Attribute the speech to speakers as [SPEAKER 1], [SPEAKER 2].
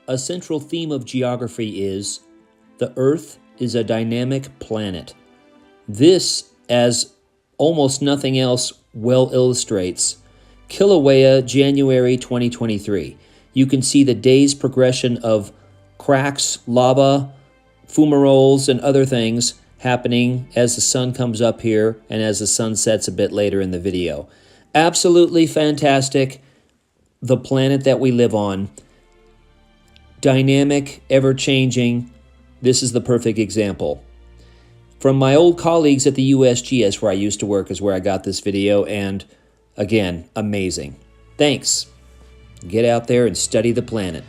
[SPEAKER 1] A central theme of geography is the Earth is a dynamic planet. This, as almost nothing else well illustrates, Kilauea, January 2023. You can see the day's progression of cracks, lava, fumaroles, and other things happening as the sun comes up here and as the sun sets a bit later in the video. Absolutely fantastic. The planet that we live on, dynamic, ever-changing. This is the perfect example. From my old colleagues at the USGS, where I used to work, is where I got this video, and again, amazing. Thanks. Get out there and study the planet.